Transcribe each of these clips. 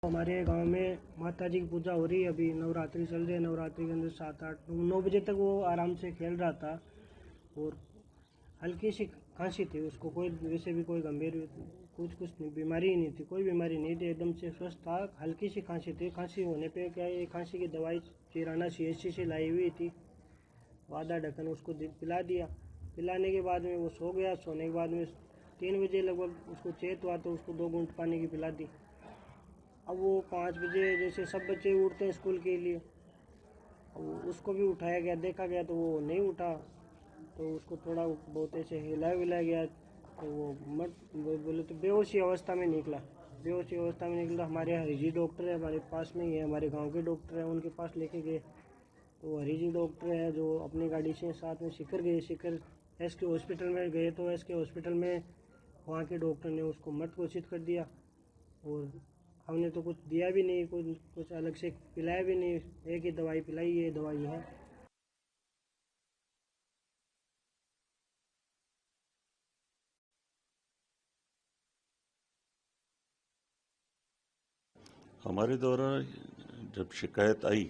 हमारे गांव में माता जी की पूजा हो रही है, अभी नवरात्रि चल रही है। नवरात्रि के अंदर 7-8-9 बजे तक वो आराम से खेल रहा था और हल्की सी खांसी थी उसको। कोई वैसे भी कोई गंभीर कुछ नहीं, बीमारी ही नहीं थी, कोई बीमारी नहीं थी, एकदम से स्वस्थ था। हल्की सी खांसी थी। खांसी होने पे क्या है, खांसी की दवाई चिराना CHC से लाई हुई थी, आधा ढक्कन उसको पिला दिया। पिलाने के बाद में वो सो गया। सोने के बाद में 3 बजे लगभग उसको चेत हुआ तो उसको 2 घूंट पानी की पिला दी। अब वो 5 बजे जैसे सब बच्चे उठते हैं स्कूल के लिए, उसको भी उठाया गया, देखा गया तो वो नहीं उठा। तो उसको थोड़ा बहुत ऐसे हिलाया विलाया गया तो वो बोले तो बेहोशी अवस्था में निकला। बेहोशी अवस्था में निकला। हमारे हरी जी डॉक्टर है, हमारे पास में ही है, हमारे गांव के डॉक्टर हैं, उनके पास लेके गए। तो हरी जी डॉक्टर है जो अपनी गाड़ी से साथ में शिखर गए। शिखर SK हॉस्पिटल में गए तो SK हॉस्पिटल में वहाँ के डॉक्टर ने उसको मृत घोषित कर दिया। और हमने तो कुछ दिया भी नहीं, कुछ अलग से पिलाया भी नहीं, एक ही दवाई पिलाई, ये दवाई है। हमारे द्वारा जब शिकायत आई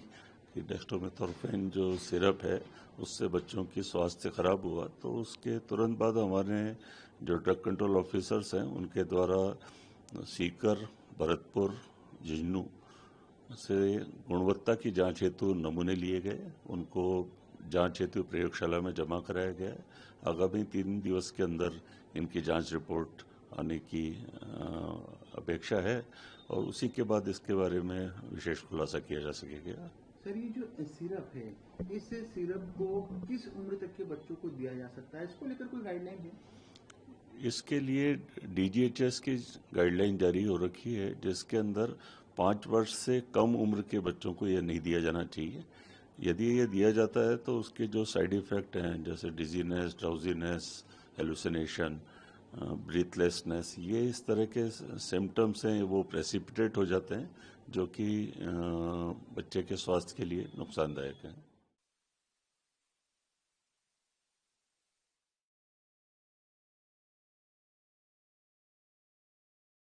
कि डेक्स्ट्रोमेथोर्फिन जो सिरप है उससे बच्चों की स्वास्थ्य खराब हुआ, तो उसके तुरंत बाद हमारे जो ड्रग कंट्रोल ऑफिसर्स हैं उनके द्वारा सीकर, भरतपुर, झुंझुनू से गुणवत्ता की जांच हेतु नमूने लिए गए। उनको जांच हेतु प्रयोगशाला में जमा कराया गया। आगामी 3 दिवस के अंदर इनकी जांच रिपोर्ट आने की अपेक्षा है और उसी के बाद इसके बारे में विशेष खुलासा किया जा सकेगा। सर, ये जो सिरप है, इस सिरप को किस उम्र तक के बच्चों को दिया जा सकता है, इसको लेकर कोई गाइडलाइन है? इसके लिए DGHS की गाइडलाइन जारी हो रखी है, जिसके अंदर 5 वर्ष से कम उम्र के बच्चों को यह नहीं दिया जाना चाहिए। यदि ये दिया जाता है तो उसके जो साइड इफ़ेक्ट हैं जैसे डिजीनेस, ड्राउजीनेस, हेलुसिनेशन, ब्रीथलेसनेस, ये इस तरह के सिम्टम्स हैं, वो प्रेसिपिटेट हो जाते हैं जो कि बच्चे के स्वास्थ्य के लिए नुकसानदायक हैं।